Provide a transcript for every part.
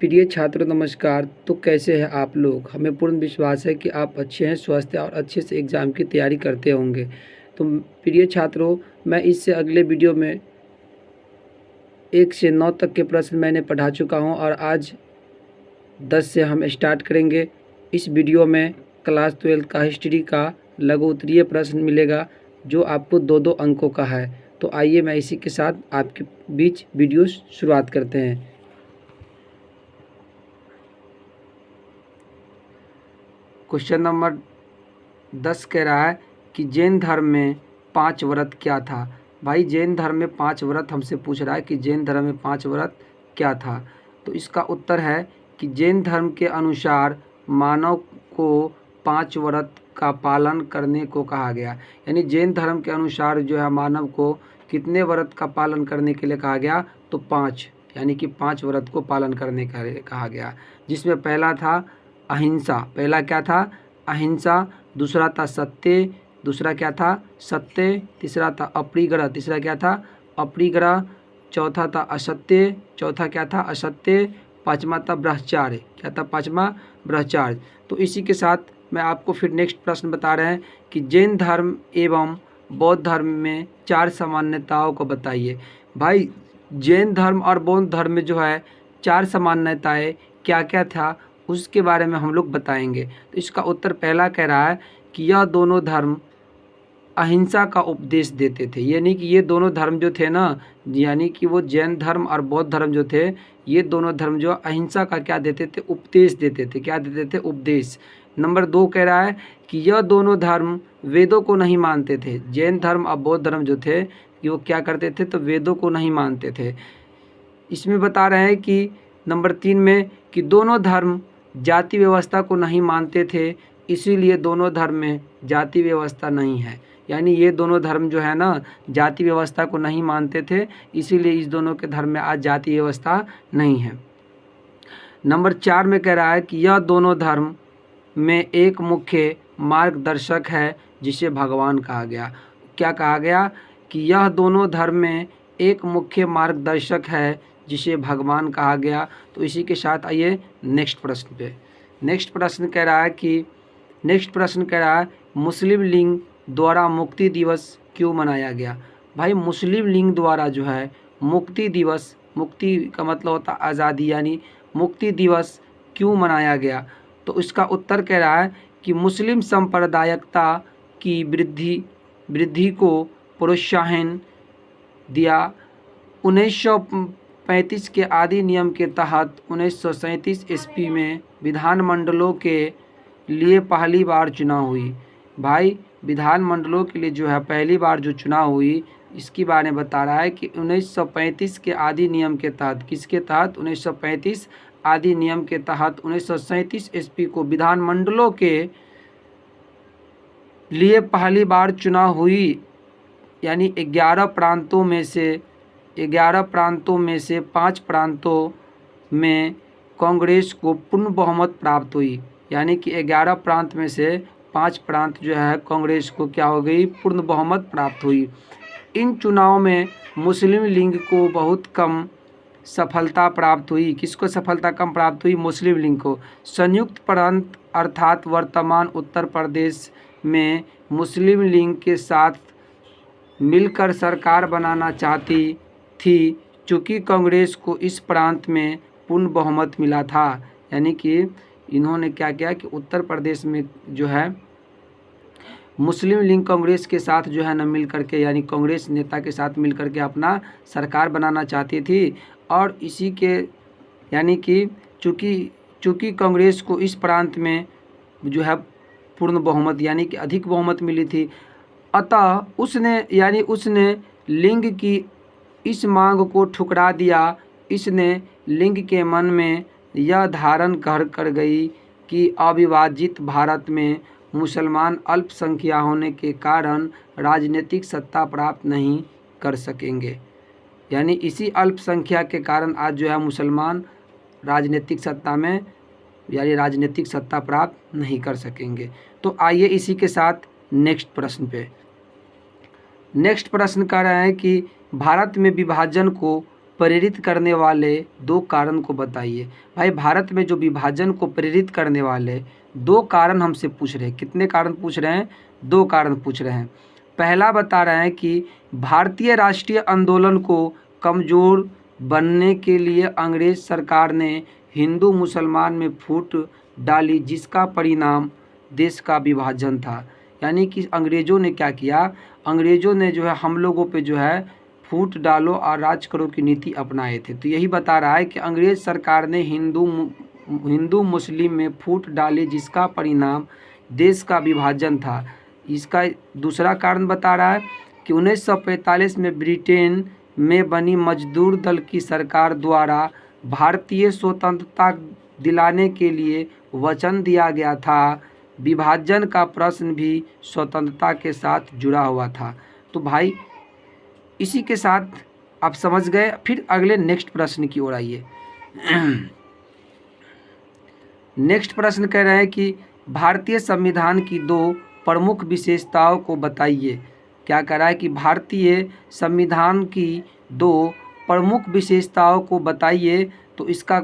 प्रिय छात्रों नमस्कार। तो कैसे हैं आप लोग? हमें पूर्ण विश्वास है कि आप अच्छे हैं, स्वस्थ हैं और अच्छे से एग्ज़ाम की तैयारी करते होंगे। तो प्रिय छात्रों, मैं इससे अगले वीडियो में 1 से 9 तक के प्रश्न मैंने पढ़ा चुका हूं और आज 10 से हम स्टार्ट करेंगे। इस वीडियो में क्लास 12 का हिस्ट्री का लघु उत्तरीय प्रश्न मिलेगा जो आपको 2-2 अंकों का है। तो आइए मैं इसी के साथ आपके बीच वीडियो शुरुआत करते हैं। क्वेश्चन नंबर 10 कह रहा है कि जैन धर्म में 5 व्रत क्या था। भाई जैन धर्म में 5 व्रत हमसे पूछ रहा है कि जैन धर्म में 5 व्रत क्या था। तो इसका उत्तर है कि जैन धर्म के अनुसार मानव को 5 व्रत का पालन करने को कहा गया। यानी जैन धर्म के अनुसार जो है मानव को कितने व्रत का पालन करने के लिए कहा गया, तो 5, यानी कि 5 व्रत को पालन करने के लिए कहा गया। जिसमें पहला था अहिंसा। पहला क्या था? अहिंसा। दूसरा था सत्य। दूसरा क्या था? सत्य। तीसरा था अपरिग्रह। तीसरा क्या था? अपरिग्रह। चौथा था असत्य। चौथा क्या था? असत्य। पांचवा था ब्रह्मचार्य। क्या था? पांचवा ब्रह्मचार्य। तो इसी के साथ मैं आपको फिर नेक्स्ट प्रश्न बता रहे हैं कि जैन धर्म एवं बौद्ध धर्म में 4 समान्यताओं को बताइए। भाई जैन धर्म और बौद्ध धर्म में जो है 4 समान्यताएं क्या क्या था उसके बारे में हम लोग बताएंगे। तो इसका उत्तर पहला कह रहा है कि यह दोनों धर्म अहिंसा का उपदेश देते थे। यानी कि ये दोनों धर्म जो थे ना, यानी कि वो जैन धर्म और बौद्ध धर्म जो थे, ये दोनों धर्म जो अहिंसा का क्या देते थे? उपदेश देते थे। क्या देते थे? उपदेश। नंबर 2 कह रहा है कि यह दोनों धर्म वेदों को नहीं मानते थे। जैन धर्म और बौद्ध धर्म जो थे कि वो क्या करते थे? तो वेदों को नहीं मानते थे। इसमें बता रहे हैं कि नंबर 3 में कि दोनों धर्म जाति व्यवस्था को नहीं मानते थे, इसीलिए दोनों धर्म में जाति व्यवस्था नहीं है। यानी ये दोनों धर्म जो है ना, जाति व्यवस्था को नहीं मानते थे, इसीलिए इस दोनों के धर्म में आज जाति व्यवस्था नहीं है। नंबर 4 में कह रहा है कि यह दोनों धर्म में एक मुख्य मार्गदर्शक है जिसे भगवान कहा गया। क्या कहा गया? कि यह दोनों धर्म में एक मुख्य मार्गदर्शक है जिसे भगवान कहा गया। तो इसी के साथ आइए नेक्स्ट प्रश्न पे। नेक्स्ट प्रश्न कह रहा है मुस्लिम लीग द्वारा मुक्ति दिवस क्यों मनाया गया। भाई मुस्लिम लीग द्वारा जो है मुक्ति दिवस, मुक्ति का मतलब होता है आज़ादी, यानी मुक्ति दिवस क्यों मनाया गया। तो इसका उत्तर कह रहा है कि मुस्लिम सांप्रदायिकता की वृद्धि को प्रोत्साहन दिया। 1935 के अधिनियम के तहत 1937 ईस्वी में विधानमंडलों के लिए पहली बार चुनाव हुई। भाई विधानमंडलों के लिए जो है पहली बार जो चुनाव हुई, इसके बारे में बता रहा है कि 1935 के अधिनियम के तहत, किसके तहत? 1935 अधिनियम के तहत 1937 ईस्वी को विधानमंडलों के लिए पहली बार चुनाव हुई। यानी 11 प्रांतों में से 5 प्रांतों में कांग्रेस को पूर्ण बहुमत प्राप्त हुई। यानी कि 11 प्रांत में से 5 प्रांत जो है कांग्रेस को क्या हो गई? पूर्ण बहुमत प्राप्त हुई। इन चुनाव में मुस्लिम लीग को बहुत कम सफलता प्राप्त हुई। किसको सफलता कम प्राप्त हुई? मुस्लिम लीग को। संयुक्त प्रांत अर्थात वर्तमान उत्तर प्रदेश में मुस्लिम लीग के साथ मिलकर सरकार बनाना चाहती थी, चूँकि कांग्रेस को इस प्रांत में पूर्ण बहुमत मिला था। यानी कि इन्होंने क्या किया कि उत्तर प्रदेश में जो है मुस्लिम लीग कांग्रेस के साथ जो है न मिल करके, यानी कांग्रेस नेता के साथ मिल करके अपना सरकार बनाना चाहती थी। और इसी के यानी कि चूँकि कांग्रेस को इस प्रांत में जो है पूर्ण बहुमत यानी कि अधिक बहुमत मिली थी, अतः उसने लिंग की इस मांग को ठुकरा दिया। इसने लिंग के मन में यह धारण कर गई कि अविभाजित भारत में मुसलमान अल्पसंख्या होने के कारण राजनीतिक सत्ता प्राप्त नहीं कर सकेंगे। यानी इसी अल्पसंख्या के कारण आज जो है मुसलमान राजनीतिक सत्ता प्राप्त नहीं कर सकेंगे। तो आइए इसी के साथ नेक्स्ट प्रश्न पे। नेक्स्ट प्रश्न कर रहे हैं कि भारत में विभाजन को प्रेरित करने वाले 2 कारण को बताइए। भाई भारत में जो विभाजन को प्रेरित करने वाले 2 कारण हमसे पूछ रहे हैं। कितने कारण पूछ रहे हैं? 2 कारण पूछ रहे हैं। पहला बता रहे हैं कि भारतीय राष्ट्रीय आंदोलन को कमज़ोर बनने के लिए अंग्रेज़ सरकार ने हिंदू मुसलमान में फूट डाली, जिसका परिणाम देश का विभाजन था। यानी कि अंग्रेज़ों ने क्या किया? अंग्रेज़ों ने जो है हम लोगों पे जो है फूट डालो और राज करो की नीति अपनाए थे। तो यही बता रहा है कि अंग्रेज़ सरकार ने हिंदू मुस्लिम में फूट डाली, जिसका परिणाम देश का विभाजन था। इसका दूसरा कारण बता रहा है कि 1945 में ब्रिटेन में बनी मजदूर दल की सरकार द्वारा भारतीय स्वतंत्रता दिलाने के लिए वचन दिया गया था। विभाजन का प्रश्न भी स्वतंत्रता के साथ जुड़ा हुआ था। तो भाई इसी के साथ आप समझ गए। फिर अगले नेक्स्ट प्रश्न की ओर आइए। नेक्स्ट प्रश्न कह रहे हैं कि भारतीय संविधान की 2 प्रमुख विशेषताओं को बताइए। क्या कह रहा है कि भारतीय संविधान की 2 प्रमुख विशेषताओं को बताइए। तो इसका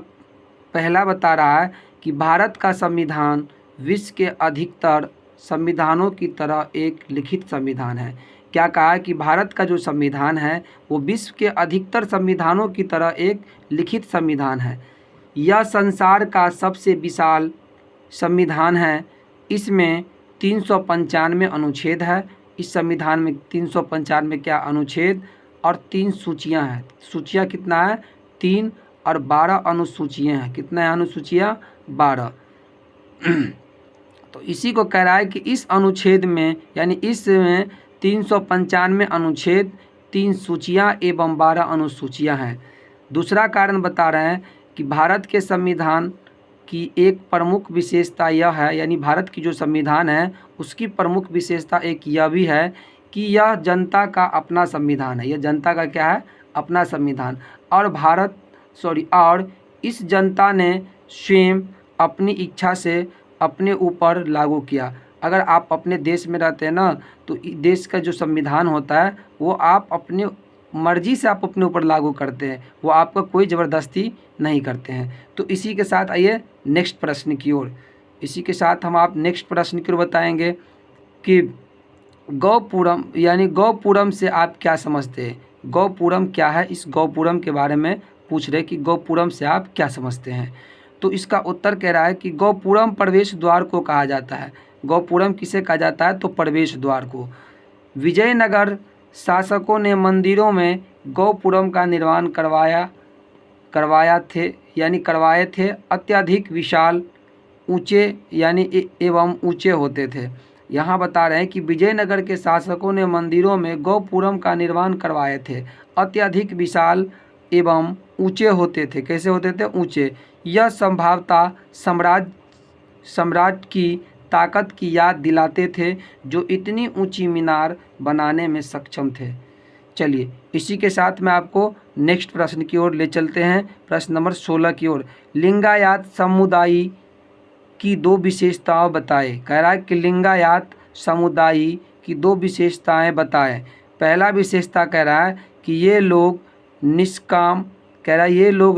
पहला बता रहा है कि भारत का संविधान विश्व के अधिकतर संविधानों की तरह एक लिखित संविधान है। क्या कहा है कि भारत का जो संविधान है वो विश्व के अधिकतर संविधानों की तरह एक लिखित संविधान है। यह संसार का सबसे विशाल संविधान है। इसमें 395 अनुच्छेद है। इस संविधान में 395 क्या अनुच्छेद और 3 सूचियां हैं। सूचियां कितना है? 3 और 12 अनुसूचियां हैं। कितना है अनुसूचियां? 12। तो इसी को कह रहा है कि इस अनुच्छेद में यानी इसमें 395 अनुच्छेद, 3 सूचियां एवं 12 अनुसूचियां हैं। दूसरा कारण बता रहे हैं कि भारत के संविधान की एक प्रमुख विशेषता यह है, यानी भारत की जो संविधान है उसकी प्रमुख विशेषता एक यह भी है कि यह जनता का अपना संविधान है। यह जनता का क्या है? अपना संविधान। और इस जनता ने स्वयं अपनी इच्छा से अपने ऊपर लागू किया। अगर आप अपने देश में रहते हैं ना, तो देश का जो संविधान होता है वो आप अपने मर्जी से आप अपने ऊपर लागू करते हैं, वो आपका कोई ज़बरदस्ती नहीं करते हैं। तो इसी के साथ आइए नेक्स्ट प्रश्न की ओर। इसी के साथ हम आप नेक्स्ट प्रश्न की ओर बताएंगे कि गौपूरम यानी गौपूरम से आप क्या समझते हैं? गौपूरम क्या है? इस गौपूरम के बारे में पूछ रहे कि गौपूरम से आप क्या समझते हैं। तो इसका उत्तर कह रहा है कि गौपूरम प्रवेश द्वार को कहा जाता है। गौपूरम किसे कहा जाता है? तो प्रवेश द्वार को। विजयनगर शासकों ने मंदिरों में गौपूरम का निर्माण करवाए थे। अत्यधिक विशाल, ऊंचे एवं ऊंचे होते थे। यहाँ बता रहे हैं कि विजयनगर के शासकों ने मंदिरों में गौपूरम का निर्माण करवाए थे। अत्यधिक विशाल एवं ऊंचे होते थे। कैसे होते थे? ऊंचे। यह संभवतः सम्राट की ताकत की याद दिलाते थे, जो इतनी ऊंची मीनार बनाने में सक्षम थे। चलिए इसी के साथ में आपको नेक्स्ट प्रश्न की ओर ले चलते हैं। प्रश्न नंबर 16 की ओर। लिंगायत समुदाय की 2 विशेषताएं बताएं। कह रहा है कि लिंगायत समुदाय की 2 विशेषताएं बताएं। पहला विशेषता कह रहा है कि ये लोग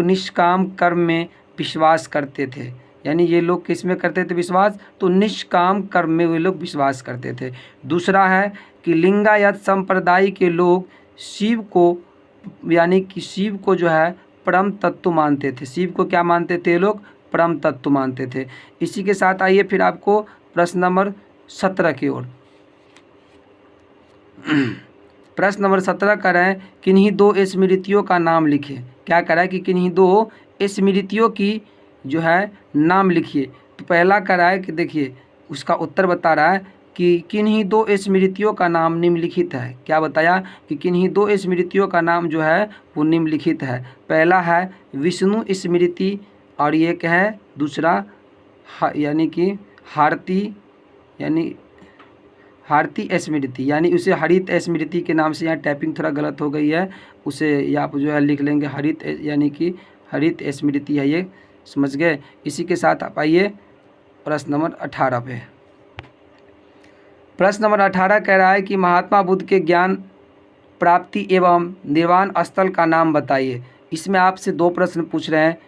निष्काम कर्म में विश्वास करते थे। यानी ये लोग किस में करते थे विश्वास? तो निष्काम कर्म में वे लोग विश्वास करते थे। दूसरा है कि लिंगायत संप्रदाय के लोग शिव को जो है परम तत्व मानते थे। शिव को क्या मानते थे? लोग परम तत्व मानते थे। इसी के साथ आइए फिर आपको प्रश्न नंबर 17 की ओर। प्रश्न नंबर 17 कर रहे हैं किन्हीं 2 स्मृतियों का नाम लिखिए। क्या कह रहा है कि किन्हीं 2 स्मृतियों की जो है नाम लिखिए। तो पहला कह रहा है कि देखिए उसका उत्तर बता रहा है कि किन्हीं 2 स्मृतियों का नाम निम्नलिखित है। क्या बताया? कि किन्हीं 2 स्मृतियों का नाम जो है वो निम्नलिखित है। पहला है विष्णु स्मृति और ये क्या है? दूसरा यानी कि हारती स्मृति, यानी उसे हरित स्मृति के नाम से, यहाँ टाइपिंग थोड़ा गलत हो गई है, उसे आप जो है लिख लेंगे हरित, यानी कि हरित स्मृति है ये। समझ गए? इसी के साथ आप आइए प्रश्न नंबर 18 पे। प्रश्न नंबर 18 कह रहा है कि महात्मा बुद्ध के ज्ञान प्राप्ति एवं निर्वाण स्थल का नाम बताइए। इसमें आपसे 2 प्रश्न पूछ रहे हैं,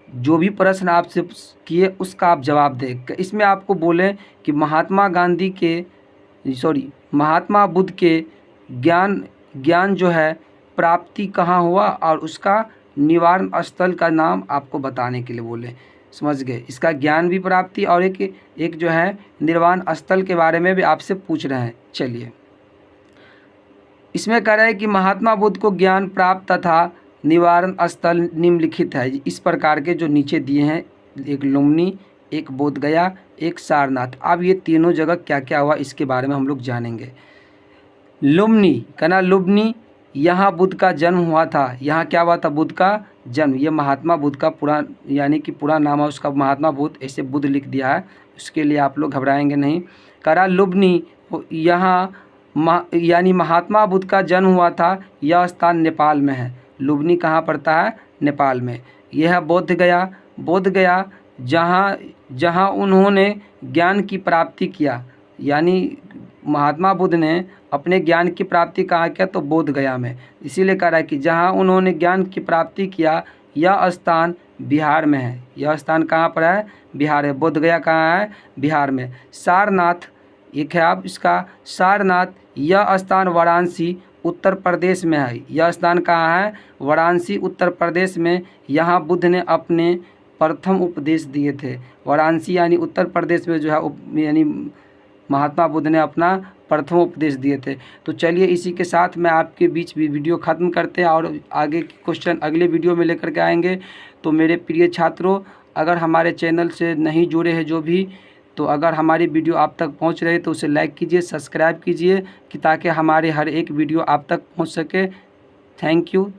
जो भी प्रश्न आपसे किए उसका आप जवाब दें। इसमें आपको बोले कि महात्मा बुद्ध के ज्ञान जो है प्राप्ति कहाँ हुआ और उसका निवारण स्थल का नाम आपको बताने के लिए बोले। समझ गए? इसका ज्ञान भी प्राप्ति और एक जो है निर्वाण स्थल के बारे में भी आपसे पूछ रहे हैं। चलिए, इसमें कह रहा है कि महात्मा बुद्ध को ज्ञान प्राप्त तथा निवारण स्थल निम्नलिखित है। इस प्रकार के जो नीचे दिए हैं, एक लुम्बिनी, एक बोधगया, एक सारनाथ। अब ये तीनों जगह क्या क्या हुआ इसके बारे में हम लोग जानेंगे। लुम्बिनी, कहना लुम्बिनी, यहाँ बुद्ध का जन्म हुआ था। यहाँ क्या हुआ था? बुद्ध का जन्म। ये महात्मा बुद्ध का पूरा यानी कि पूरा नाम है उसका महात्मा बुद्ध, ऐसे बुद्ध लिख दिया है, उसके लिए आप लोग घबराएंगे नहीं। करा लुम्बिनी, यहाँ यानी महात्मा बुद्ध का जन्म हुआ था। यह स्थान नेपाल में है। लुम्बिनी कहाँ पड़ता है? नेपाल में। यह है बोधगया जहाँ उन्होंने ज्ञान की प्राप्ति किया। यानी महात्मा बुद्ध ने अपने ज्ञान की प्राप्ति कहाँ किया? तो बोधगया में। इसीलिए कह रहा है कि जहाँ उन्होंने ज्ञान की प्राप्ति किया, यह स्थान बिहार में है। यह स्थान कहाँ पर है? बिहार है। बोधगया कहाँ है? बिहार में। सारनाथ, एक है आप इसका सारनाथ, यह स्थान वाराणसी उत्तर प्रदेश में है। यह स्थान कहाँ है? वाराणसी उत्तर प्रदेश में। यहाँ बुद्ध ने अपने प्रथम उपदेश दिए थे। वाराणसी यानी उत्तर प्रदेश में जो है यानी महात्मा बुद्ध ने अपना प्रथम उपदेश दिए थे। तो चलिए, इसी के साथ मैं आपके बीच भी वीडियो ख़त्म करते हैं और आगे के क्वेश्चन अगले वीडियो में लेकर के आएंगे। तो मेरे प्रिय छात्रों, अगर हमारे चैनल से नहीं जुड़े हैं जो भी, तो अगर हमारी वीडियो आप तक पहुंच रही है तो उसे लाइक कीजिए, सब्सक्राइब कीजिए कि ताकि हमारे हर एक वीडियो आप तक पहुंच सके। Thank you.